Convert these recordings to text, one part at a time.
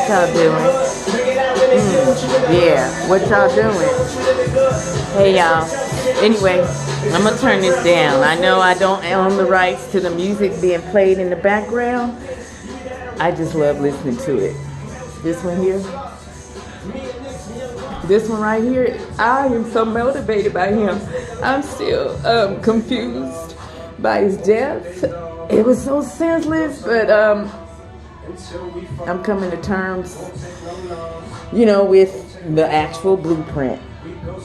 y'all doing? Yeah, what y'all doing? Hey y'all. Anyway, I'm gonna turn this down. I know I don't own the rights to the music being played in the background. I just love listening to it. This one here. This one right here, I am so motivated by him. I'm still confused by his death. It was so senseless, but I'm coming to terms, with the actual blueprint.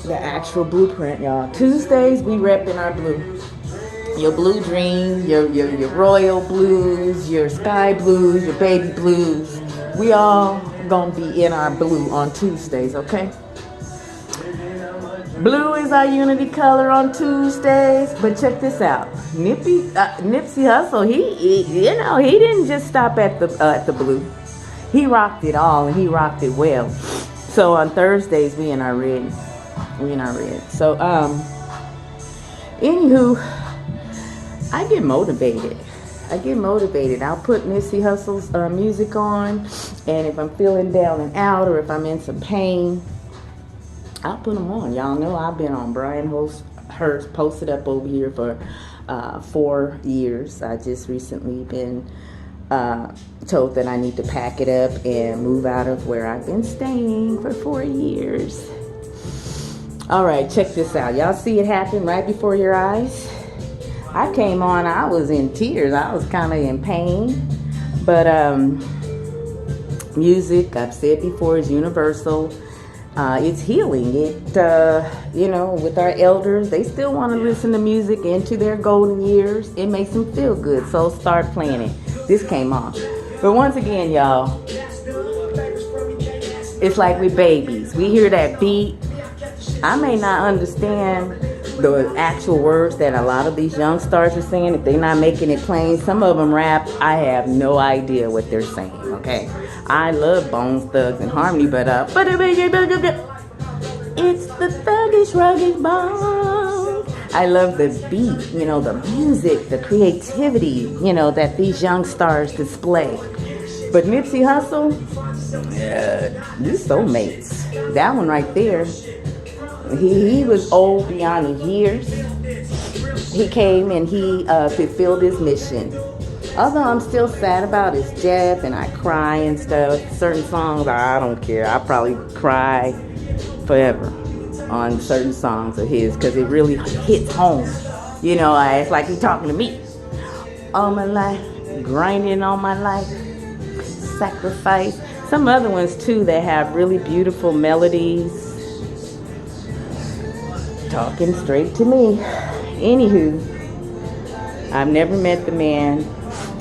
The actual blueprint, y'all. Tuesdays, we repping our blue. Your blue dream, your royal blues, your sky blues, your baby blues. We all gonna be in our blue on Tuesdays, okay? Blue is our unity color on Tuesdays, but check this out. Nipsey Hussle, he didn't just stop at the blue. He rocked it all, and he rocked it well. So on Thursdays, we in our red. So anywho, I get motivated. I'll put Nipsey Hussle's music on, and if I'm feeling down and out, or if I'm in some pain, I'll put them on. Y'all know I've been on Brian Hurst, posted up over here for 4 years. I just recently been told that I need to pack it up and move out of where I've been staying for 4 years. All right, check this out. Y'all see it happen right before your eyes? I came on, I was in tears. I was kind of in pain. But music, I've said before, is universal. It's healing. With our elders, they still want to listen to music into their golden years. It makes them feel good, so start playing it. This came on. But once again, y'all, it's like we babies. We hear that beat. I may not understand the actual words that a lot of these young stars are saying if they're not making it plain. Some of them rap. I have no idea what they're saying, okay? I love Bones, Thugs, and Harmony, but it's the thuggish, ruggish Bones. I love the beat, the music, the creativity, that these young stars display. But Nipsey Hussle, these soulmates. That one right there, he was old beyond his years. He came and he fulfilled his mission. Although I'm still sad about his death and I cry and stuff, certain songs, I don't care. I'll probably cry forever on certain songs of his because it really hits home. It's like he's talking to me. All my life, grinding all my life, sacrifice. Some other ones too that have really beautiful melodies. Talking straight to me. Anywho, I've never met the man.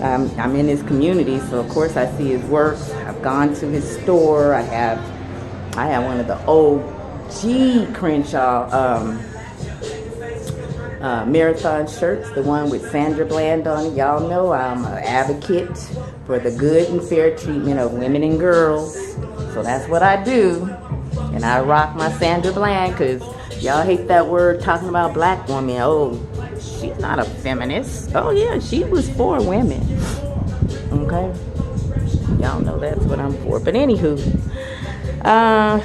I'm in his community, so of course I see his work. I've gone to his store. I have one of the OG Crenshaw marathon shirts, the one with Sandra Bland on it. Y'all know I'm an advocate for the good and fair treatment of women and girls. So that's what I do. And I rock my Sandra Bland because y'all hate that word talking about black women. Oh, she's not a feminist. Oh yeah, she was for women. Okay, y'all know that's what I'm for. But anywho, I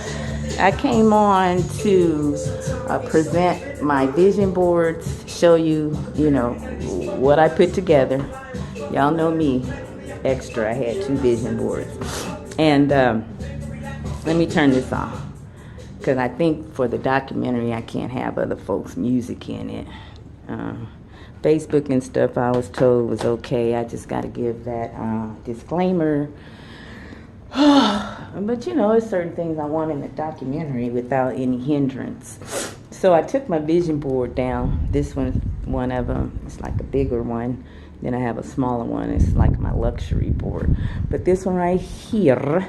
came on to present my vision boards, show you, what I put together. Y'all know me, extra. I had 2 vision boards, and let me turn this off. Because I think for the documentary, I can't have other folks' music in it. Facebook and stuff, I was told was okay. I just got to give that disclaimer. But there's certain things I want in the documentary without any hindrance. So I took my vision board down. This one's one of them. It's like a bigger one. Then I have a smaller one. It's like my luxury board. But this one right here,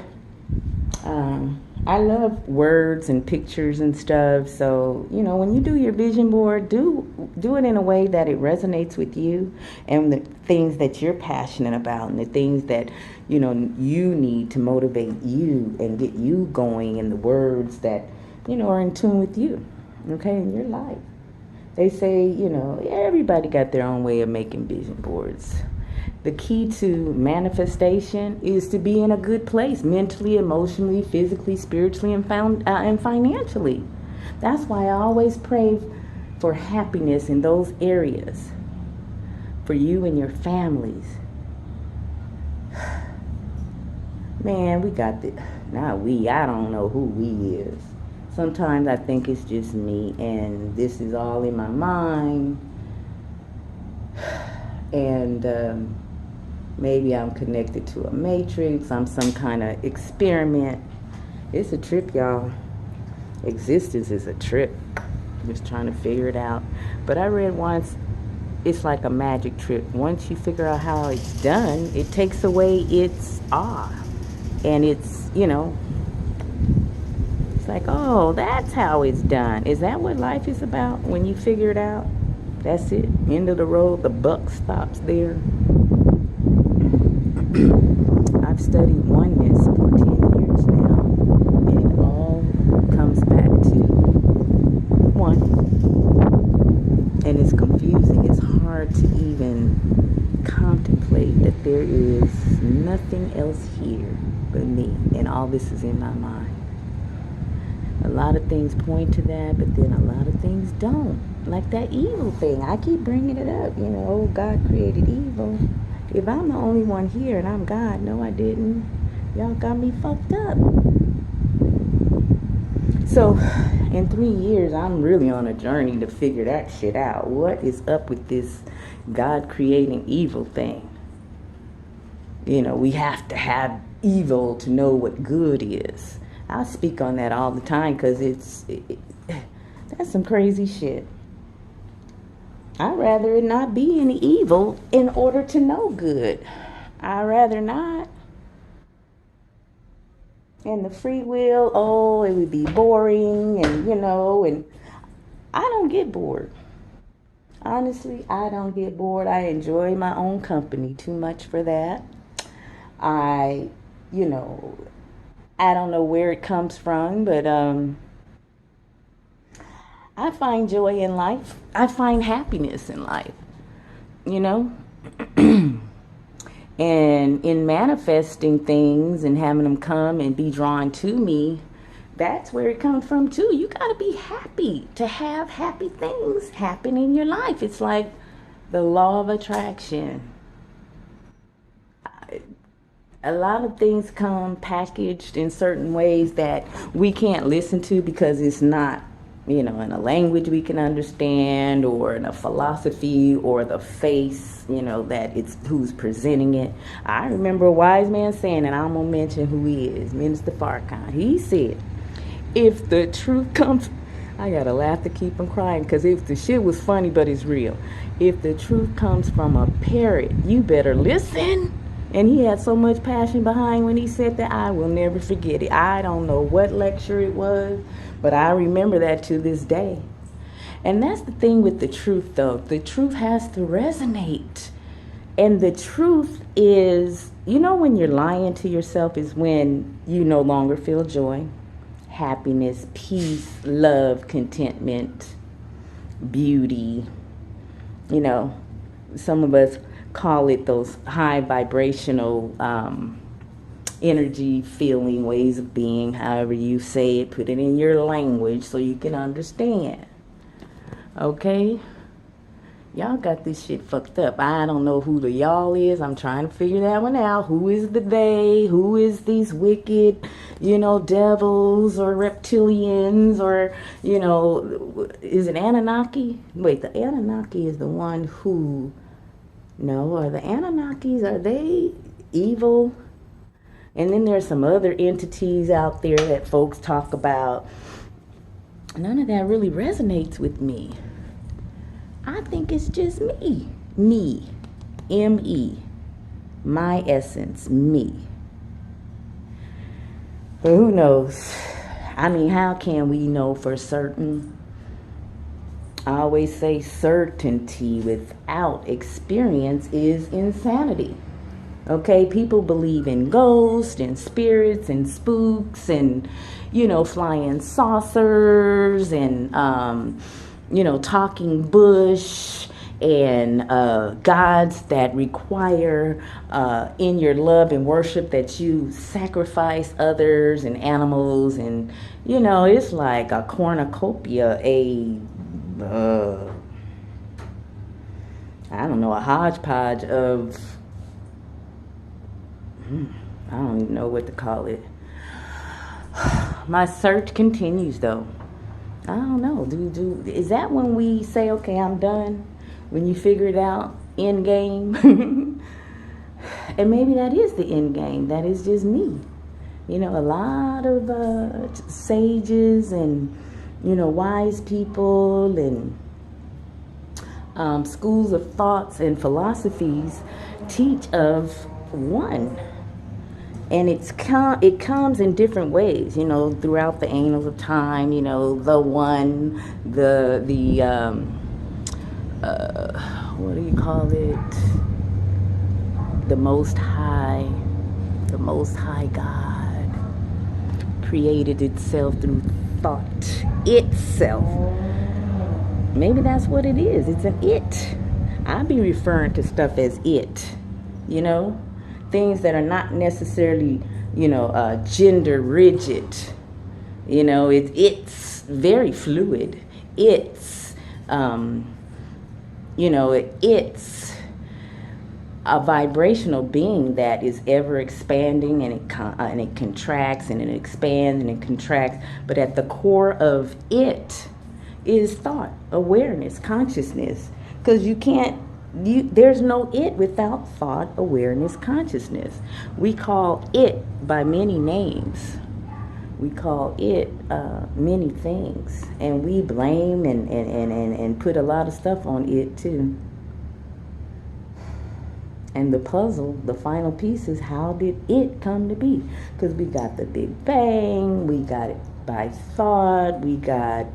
I love words and pictures and stuff. So, when you do your vision board, do it in a way that it resonates with you and the things that you're passionate about and the things that, you need to motivate you and get you going, and the words that, are in tune with you, okay, in your life. They say, everybody got their own way of making vision boards. The key to manifestation is to be in a good place mentally, emotionally, physically, spiritually, and financially. That's why I always pray for happiness in those areas for you and your families. Man, we got the, not we, I don't know who we is. Sometimes I think it's just me and this is all in my mind. And maybe I'm connected to a matrix. I'm some kind of experiment. It's a trip, y'all. Existence is a trip. Just trying to figure it out. But I read once, it's like a magic trick. Once you figure out how it's done, it takes away its awe. And it's, it's like, oh, that's how it's done. Is that what life is about? When you figure it out, that's it. End of the road, the buck stops there. I've studied oneness for 10 years now, and it all comes back to one. And it's confusing. It's hard to even contemplate that there is nothing else here but me, and all this is in my mind. A lot of things point to that, but then a lot of things don't. Like that evil thing. I keep bringing it up. God created evil. If I'm the only one here and I'm God, no, I didn't. Y'all got me fucked up. So, in 3 years, I'm really on a journey to figure that shit out. What is up with this God creating evil thing? We have to have evil to know what good is. I speak on that all the time because that's some crazy shit. I'd rather it not be any evil in order to know good. I'd rather not. And the free will, it would be boring and I don't get bored. Honestly, I don't get bored. I enjoy my own company too much for that. I don't know where it comes from, but I find joy in life. I find happiness in life, And in manifesting things and having them come and be drawn to me, that's where it comes from too. You got to be happy to have happy things happen in your life. It's like the law of attraction. A lot of things come packaged in certain ways that we can't listen to because it's not, in a language we can understand, or in a philosophy, or the face, that it's who's presenting it. I remember a wise man saying, and I'm going to mention who he is, Minister Farrakhan. He said, if the truth comes, I got to laugh to keep from crying, because if the shit was funny, but it's real. If the truth comes from a parrot, you better listen. And he had so much passion behind when he said that, I will never forget it. I don't know what lecture it was, but I remember that to this day. And that's the thing with the truth, though. The truth has to resonate. And the truth is, when you're lying to yourself is when you no longer feel joy, happiness, peace, love, contentment, beauty. Some of us call it those high vibrational energy, feeling, ways of being, however you say it. Put it in your language so you can understand. Okay? Y'all got this shit fucked up. I don't know who the y'all is. I'm trying to figure that one out. Who is the they? Who is these wicked, devils or reptilians, or, is it Anunnaki? Wait, the Anunnaki is the one who... No, are the Anunnakis, are they evil? And then there's some other entities out there that folks talk about. None of that really resonates with me. I think it's just me. Me. M-E. My essence. Me. But who knows? How can we know for certain? I always say certainty without experience is insanity. Okay, people believe in ghosts and spirits and spooks and, flying saucers and, talking bush and gods that require in your love and worship that you sacrifice others and animals, and it's like a cornucopia, I don't know, a hodgepodge of I don't even know what to call it. My search continues though. I don't know. Is that when we say, okay, I'm done? When you figure it out, end game? And maybe that is the end game. That is just me. A lot of sages and, wise people and schools of thoughts and philosophies teach of one. And it comes in different ways, throughout the annals of time, the one, what do you call it? The Most High God created itself through thought itself. Maybe that's what it is. It's an it. I be referring to stuff as it, things that are not necessarily, gender rigid. It's very fluid. It's, it's a vibrational being that is ever expanding, and it contracts and it expands and it contracts. But at the core of it is thought, awareness, consciousness. Because there's no it without thought, awareness, consciousness. We call it by many names. We call it many things. And we blame and put a lot of stuff on it too. And the puzzle, the final piece is, how did it come to be? Because we got the Big Bang, we got it by thought, we got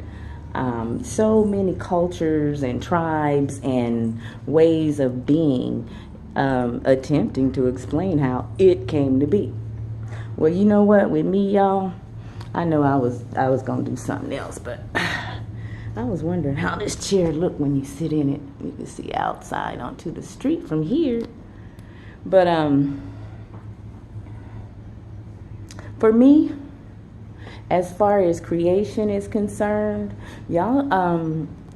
so many cultures and tribes and ways of being attempting to explain how it came to be. Well, you know what? With me, y'all, I know I was gonna do something else, but I was wondering how this chair looked when you sit in it. You can see outside onto the street from here. But for me, as far as creation is concerned, y'all,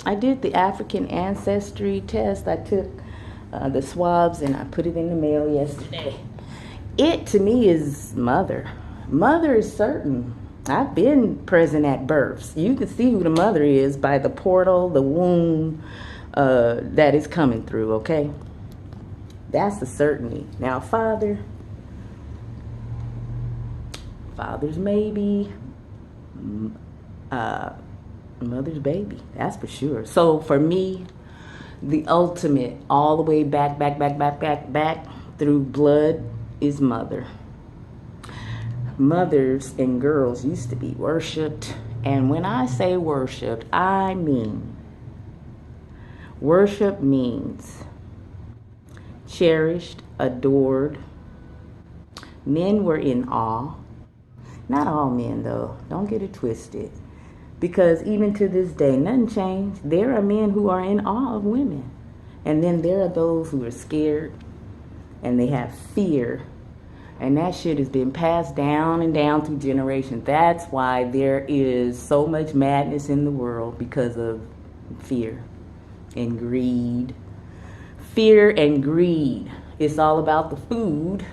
I did the African ancestry test. I took the swabs and I put it in the mail yesterday. It, to me, is mother. Mother is certain. I've been present at births. You can see who the mother is by the portal, the womb that is coming through, okay? That's a certainty. Now, father's maybe, mother's baby, that's for sure. So for me, the ultimate, all the way back through blood is mother. Mothers and girls used to be worshipped. And when I say worshipped, I mean worship means cherished, adored. Men were in awe. Not all men, though. Don't get it twisted. Because even to this day, nothing changed. There are men who are in awe of women. And then there are those who are scared and they have fear. And that shit has been passed down and down through generations. That's why there is so much madness in the world, because of fear and greed. Fear and greed. It's all about the food.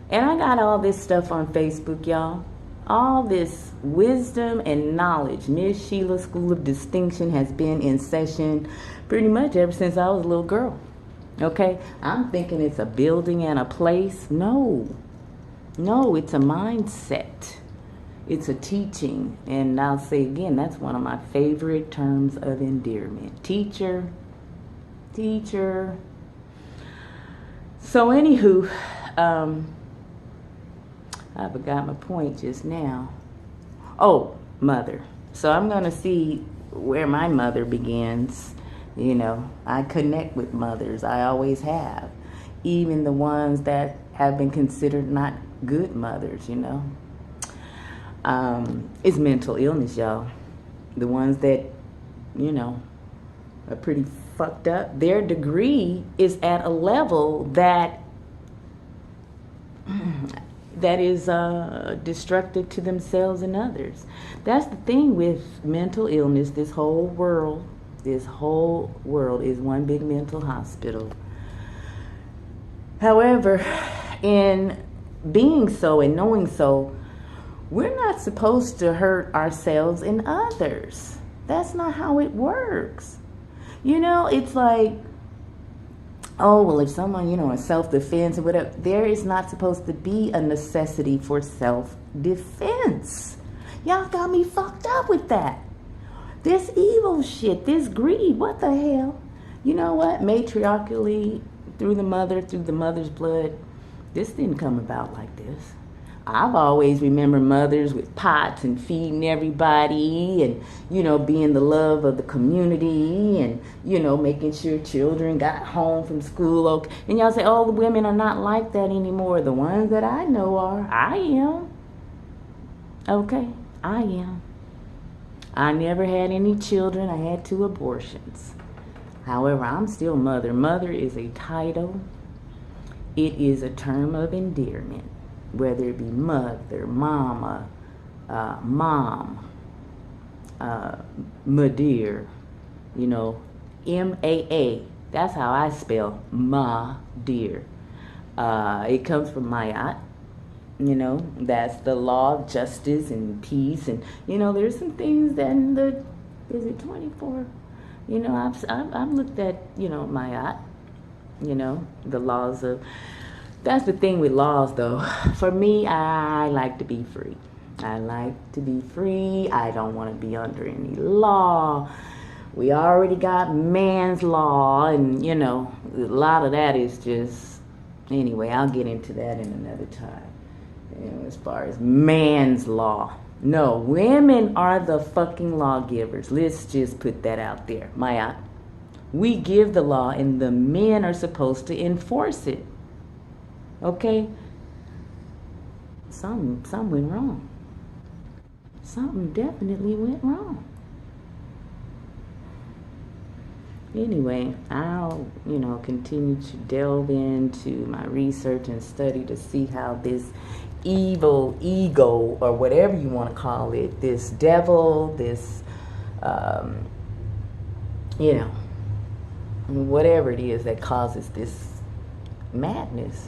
And I got all this stuff on Facebook, y'all. All this wisdom and knowledge. Miss Sheila's School of Distinction has been in session pretty much ever since I was a little girl. Okay? I'm thinking it's a building and a place. No, it's a mindset. It's a teaching. And I'll say again, that's one of my favorite terms of endearment. Teacher. So anywho, I forgot my point just now. Oh, mother. So I'm going to see where my mother begins. I connect with mothers. I always have. Even the ones that have been considered not good mothers, It's mental illness, y'all. The ones that, are pretty fucked up. Their degree is at a level that is destructive to themselves and others. That's the thing with mental illness. This whole world is one big mental hospital. However, in being so and knowing so, we're not supposed to hurt ourselves and others. That's not how it works. You know, it's like, oh, well, if someone, in self-defense or whatever, there is not supposed to be a necessity for self-defense. Y'all got me fucked up with that. This evil shit, this greed, what the hell? You know what? Matriarchally, through the mother's blood, this didn't come about like this. I've always remembered mothers with pots and feeding everybody and, being the love of the community and, making sure children got home from school. Okay. And y'all say, oh, the women are not like that anymore. The ones that I know are. I am. Okay, I am. I never had any children. I had 2 abortions. However, I'm still mother. Mother is a title. It is a term of endearment. Whether it be mother, mama, mom, Madeir, M-A-A. That's how I spell ma dear. It comes from Mayat. That's the law of justice and peace. And, there's some things that in the, is it 24? I've looked at, Mayat, the laws of, that's the thing with laws, though. For me, I like to be free. I like to be free. I don't want to be under any law. We already got man's law, and, a lot of that is just, anyway, I'll get into that in another time. As far as man's law. No, women are the fucking lawgivers. Let's just put that out there. Maya. We give the law, and the men are supposed to enforce it. Okay? Something went wrong. Something definitely went wrong. Anyway, I'll, continue to delve into my research and study to see how this evil ego, or whatever you want to call it, this devil, this, whatever it is that causes this madness.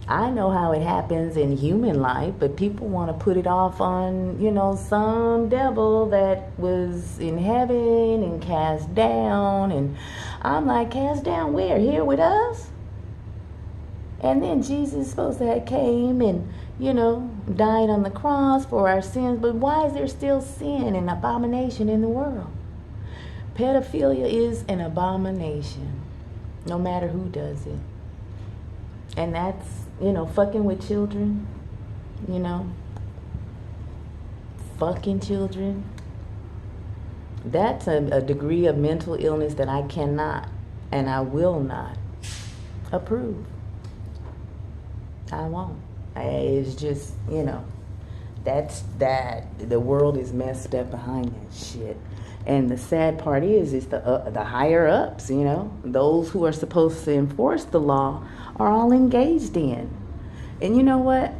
I know how it happens in human life, but people want to put it off on, some devil that was in heaven and cast down. And I'm like, cast down where? Here with us? And then Jesus is supposed to have came and, died on the cross for our sins. But why is there still sin and abomination in the world? Pedophilia is an abomination, no matter who does it. And that's, fucking with children, fucking children. That's a degree of mental illness that I cannot and I will not approve. I won't. It's just, that's that. The world is messed up behind that shit. And the sad part is the higher ups, those who are supposed to enforce the law are all engaged in. And you know what?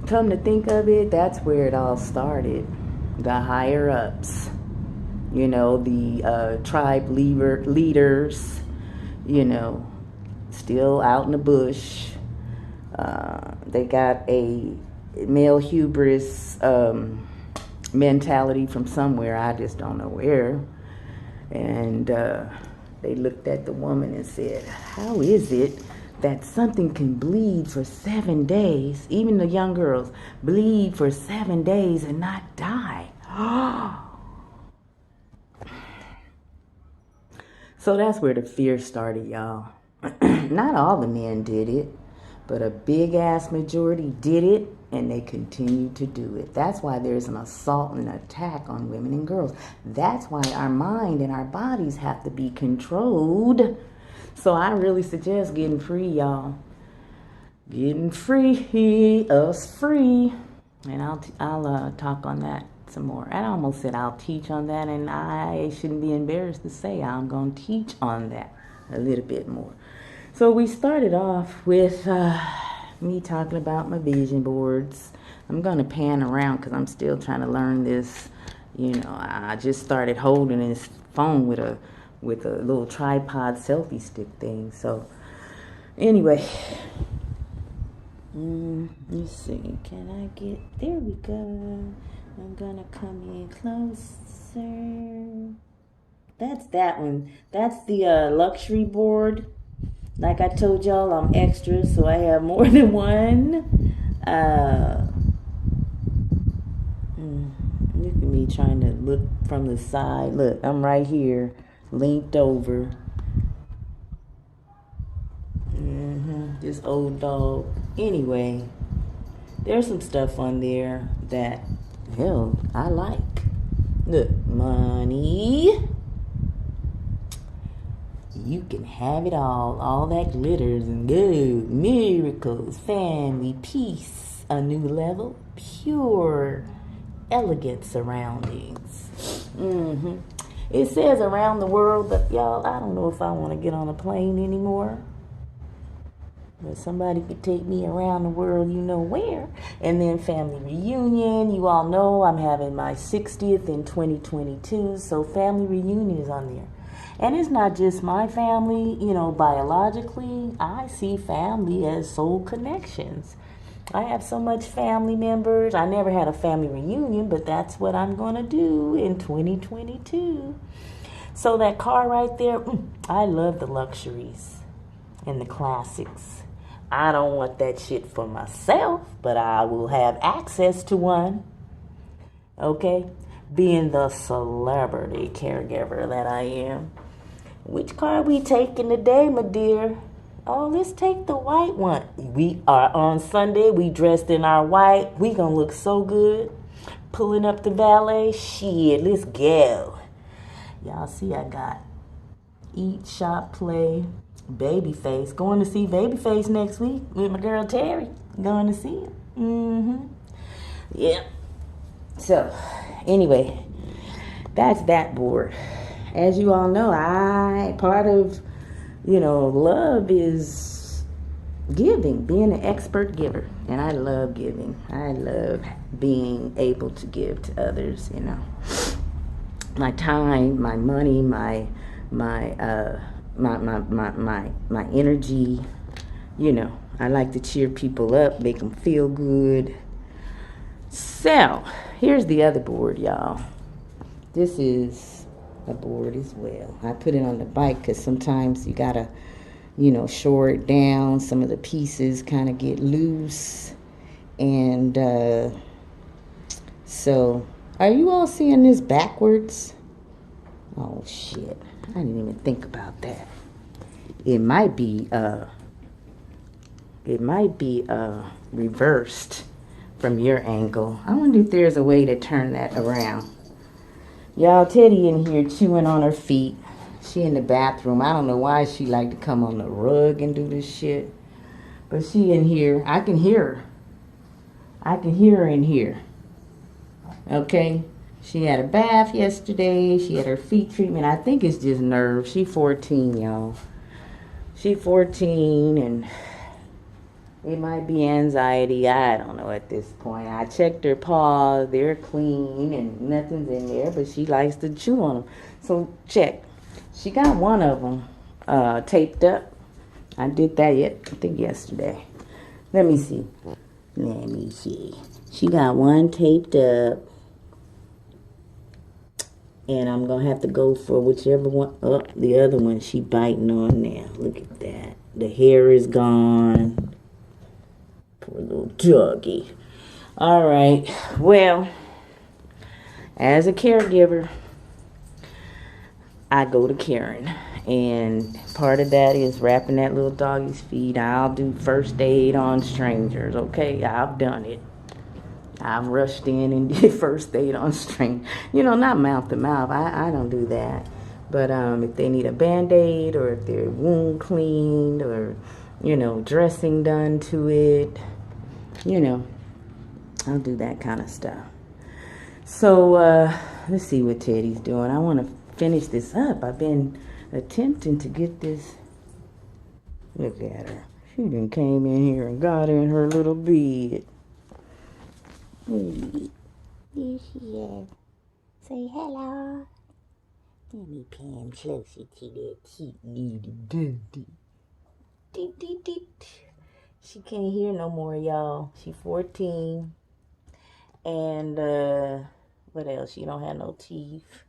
Come to think of it, that's where it all started. The higher ups, the tribe leaders, still out in the bush. They got a male hubris mentality from somewhere, I just don't know where. And they looked at the woman and said, how is it that something can bleed for 7 days, even the young girls, bleed for 7 days and not die? So that's where the fear started, y'all. Not all the men did it, but a big ass majority did it, and they continue to do it. That's why there's an assault and an attack on women and girls. That's why our mind and our bodies have to be controlled. So I really suggest getting free, y'all. Getting free, us free. And I'll talk on that some more. I almost said I'll teach on that, and I shouldn't be embarrassed to say I'm going to teach on that a little bit more. So we started off with me talking about my vision boards. I'm going to pan around because I'm still trying to learn this. You know, I just started holding this phone with a little tripod selfie stick thing. So anyway, let's see. Can I get, there we go. I'm gonna come in closer. That's that one. That's the luxury board. Like I told y'all, I'm extra, so I have more than one. Look at me trying to look from the side. Look, I'm right here, linked over. This old dog. Anyway, there's some stuff on there that, hell, I like. Look, money. You can have it all that glitters and gold, miracles, family, peace, a new level, pure, elegant surroundings. It says around the world, but y'all, I don't know if I want to get on a plane anymore. But somebody could take me around the world, you know where. And then family reunion. You all know I'm having my 60th in 2022. So family reunion is on there. And it's not just my family, you know, biologically. I see family as soul connections. I have so much family members. I never had a family reunion, but that's what I'm going to do in 2022. So that car right there, I love the luxuries and the classics. I don't want that shit for myself, but I will have access to one. Okay? Being the celebrity caregiver that I am. Which car are we taking today, my dear? Oh, let's take the white one. We are on Sunday. We dressed in our white. We gonna look so good. Pulling up the valet. Shit, let's go. Y'all see I got Eat, Shop, Play, Babyface. Going to see Babyface next week with my girl Terry. Going to see him. Yeah. So, anyway, that's that board. As you all know, part of, you know, love is giving, being an expert giver. And I love giving. I love being able to give to others, you know. My time, my money, my energy, you know. I like to cheer people up, make them feel good. So, here's the other board, y'all. This is a board as well. I put it on the bike because sometimes you gotta, you know, shore it down. Some of the pieces kind of get loose. And so, are you all seeing this backwards? Oh, shit. I didn't even think about that. It might be reversed from your angle. I wonder if there's a way to turn that around. Y'all, Teddy in here chewing on her feet. She in the bathroom. I don't know why she like to come on the rug and do this shit. But she in here. I can hear her. I can hear her in here. Okay? She had a bath yesterday. She had her feet treatment. I think it's just nerves. She 14, y'all. She 14 and it might be anxiety. I don't know at this point. I checked her paws. They're clean and nothing's in there, but she likes to chew on them. So check. She got one of them taped up. I did that I think yesterday. Let me see. Let me see. She got one taped up. And I'm going to have to go for whichever one. Oh, the other one she biting on now. Look at that. The hair is gone. Poor little doggy. All right. Well, as a caregiver, I go to Karen. And part of that is wrapping that little doggy's feet. I'll do first aid on strangers. Okay, I've done it. I've rushed in and did first aid on strangers. You know, not mouth to mouth. I don't do that. But if they need a Band-Aid or if their wound cleaned or, you know, dressing done to it, you know, I'll do that kind of stuff. So, let's see what Teddy's doing. I want to finish this up. I've been attempting to get this. Look at her. She done came in here and got in her little bed. Here she is. Say hello. Let me pan closer to that cute little baby. Deet, deet, deet. She can't hear no more, y'all. She 14. And, what else? She don't have no teeth.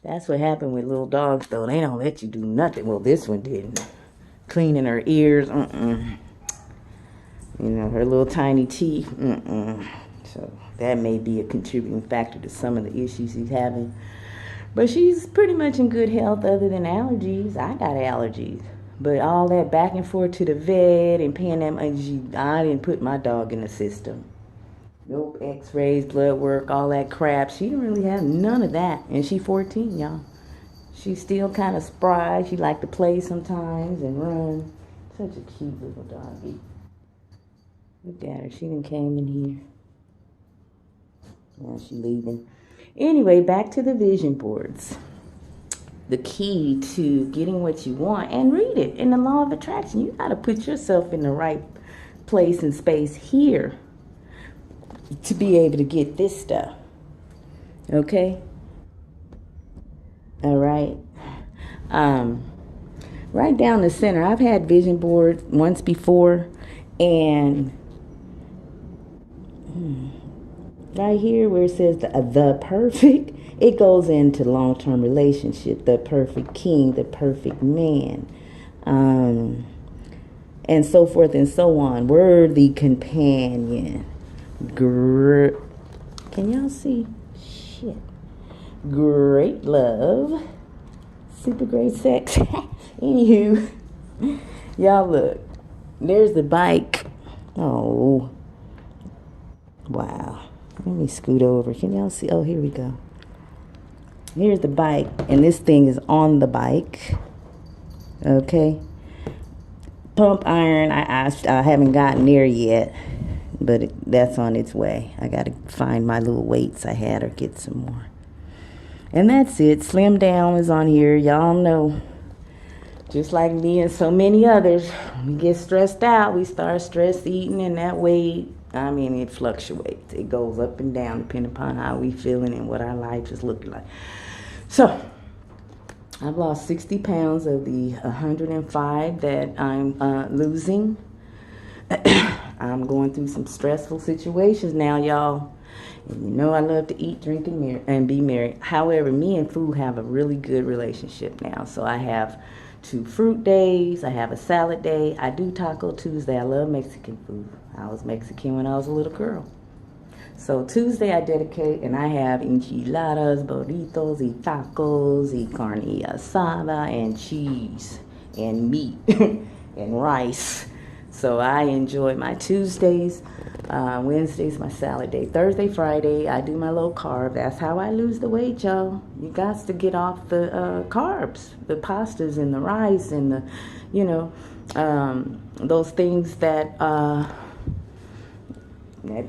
That's what happened with little dogs, though. They don't let you do nothing. Well, this one didn't. Cleaning her ears, You know, her little tiny teeth, So that may be a contributing factor to some of the issues she's having. But she's pretty much in good health other than allergies. I got allergies. But all that back and forth to the vet and paying that money, I didn't put my dog in the system. Nope, x-rays, blood work, all that crap. She didn't really have none of that. And she's 14, y'all. She's still kind of spry. She like to play sometimes and run. Such a cute little doggy. Look at her. She done came in here. Now she leaving. Anyway, back to the vision boards. The key to getting what you want, and read it in the law of attraction. You got to put yourself in the right place and space here to be able to get this stuff. Okay? All right. Right down the center. I've had vision boards once before, and right here where it says the perfect, it goes into long-term relationship, the perfect king, the perfect man, and so forth and so on. Worthy companion. Can y'all see? Shit. Great love. Super great sex. Anywho, y'all look. There's the bike. Oh. Wow. Let me scoot over. Can y'all see? Oh, here we go. Here's the bike, and this thing is on the bike. Okay. Pump iron, I haven't gotten there yet, but that's on its way. I got to find my little weights I had or get some more. And that's it. Slim Down is on here. Y'all know. Just like me and so many others, we get stressed out. We start stress eating, and that weight, I mean, it fluctuates. It goes up and down depending upon how we feeling and what our life is looking like. So, I've lost 60 pounds of the 105 that I'm losing. I'm going through some stressful situations now, y'all. And you know I love to eat, drink, and be merry. However, me and food have a really good relationship now. So I have 2 fruit days. I have a salad day. I do Taco Tuesday. I love Mexican food. I was Mexican when I was a little girl. So Tuesday I dedicate, and I have enchiladas, burritos, y tacos, y carne asada, and cheese, and meat, and rice. So I enjoy my Tuesdays. Wednesday's my salad day. Thursday, Friday, I do my low carb. That's how I lose the weight, y'all. You got to get off the carbs, the pastas and the rice and the, you know, those things that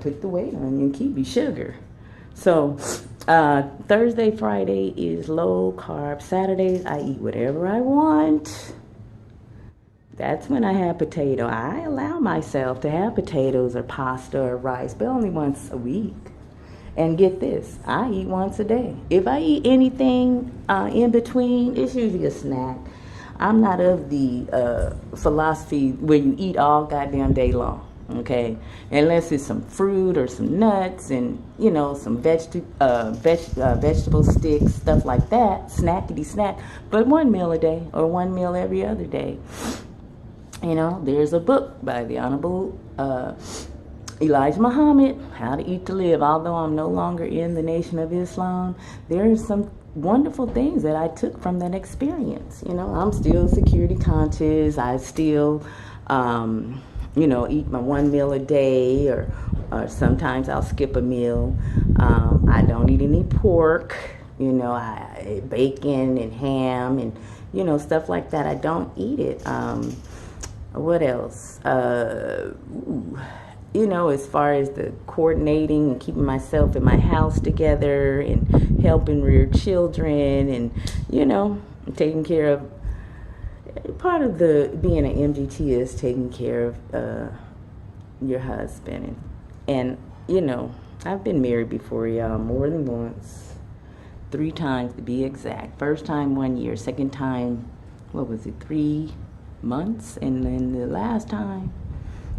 put the weight on you and keep you sugar. So Thursday, Friday is low carb. Saturdays, I eat whatever I want. That's when I have potato. I allow myself to have potatoes or pasta or rice, but only once a week. And get this, I eat once a day. If I eat anything in between, it's usually a snack. I'm not of the philosophy where you eat all goddamn day long, okay? Unless it's some fruit or some nuts and, you know, some vegetable sticks, stuff like that, snackety snack. But one meal a day or one meal every other day. You know, there's a book by the Honorable Elijah Muhammad, How to Eat to Live. Although I'm no longer in the Nation of Islam, there are some wonderful things that I took from that experience. You know, I'm still security conscious. I still, you know, eat my one meal a day, or sometimes I'll skip a meal. I don't eat any pork. You know, bacon and ham and, you know, stuff like that. I don't eat it. What else? as far as the coordinating and keeping myself and my house together and helping rear children and, taking care of, part of the being an MGT is taking care of your husband. And, I've been married before, y'all, more than once. 3 times to be exact. First time 1 year, second time, 3 months? And then the last time,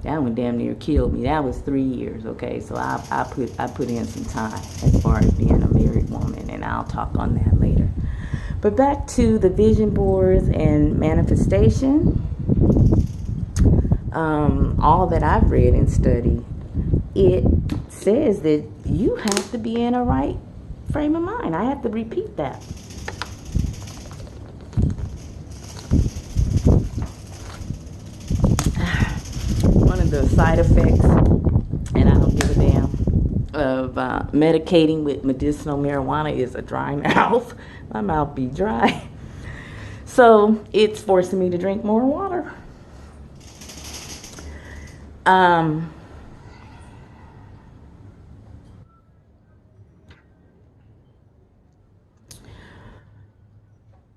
that one damn near killed me. That was 3 years, okay? So I put in some time as far as being a married woman, and I'll talk on that later. But back to the vision boards and manifestation. All that I've read and studied, it says that you have to be in a right frame of mind. I have to repeat that. One of the side effects, and I don't give a damn, of medicating with medicinal marijuana is a dry mouth. My mouth be dry. So it's forcing me to drink more water.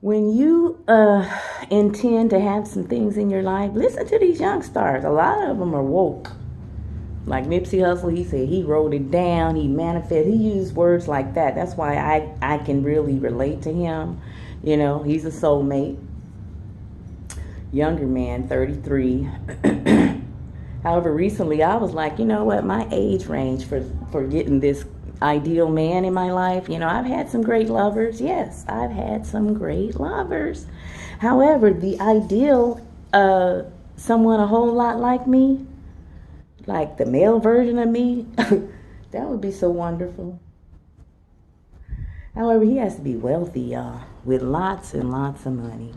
When you intend to have some things in your life, listen to these young stars. A lot of them are woke. Like Nipsey Hussle, he said he wrote it down, he manifested, he used words like that. That's why I can really relate to him. He's a soulmate. Younger man, 33. However, recently I was like, my age range for getting this ideal man in my life, I've had some great lovers. Yes, I've had some great lovers. However, the ideal someone a whole lot like me, like the male version of me, that would be so wonderful. However, he has to be wealthy, y'all, with lots and lots of money.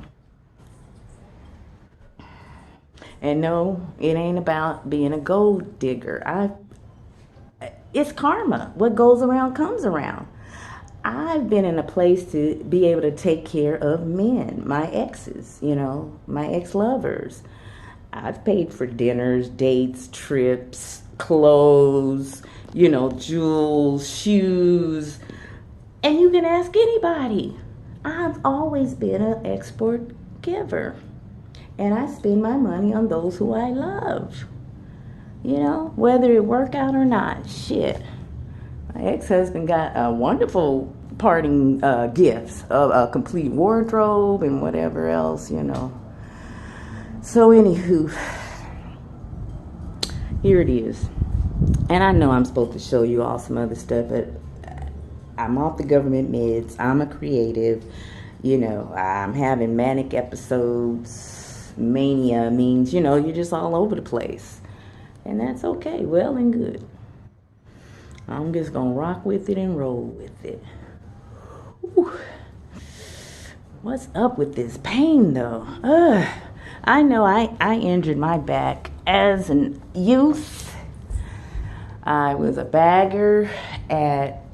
And no, it ain't about being a gold digger. It's karma. What goes around comes around. I've been in a place to be able to take care of men, my exes, my ex-lovers. I've paid for dinners, dates, trips, clothes, jewels, shoes. And you can ask anybody. I've always been an export giver. And I spend my money on those who I love. Whether it work out or not, shit. My ex-husband got a wonderful parting gifts of a complete wardrobe and whatever else, So anywho, here it is. And I know I'm supposed to show you all some other stuff, but I'm off the government meds. I'm a creative. I'm having manic episodes. Mania means, you're just all over the place. And that's okay. Well and good. I'm just going to rock with it and roll with it. Ooh. What's up with this pain, though? I know I injured my back as a youth. I was a bagger at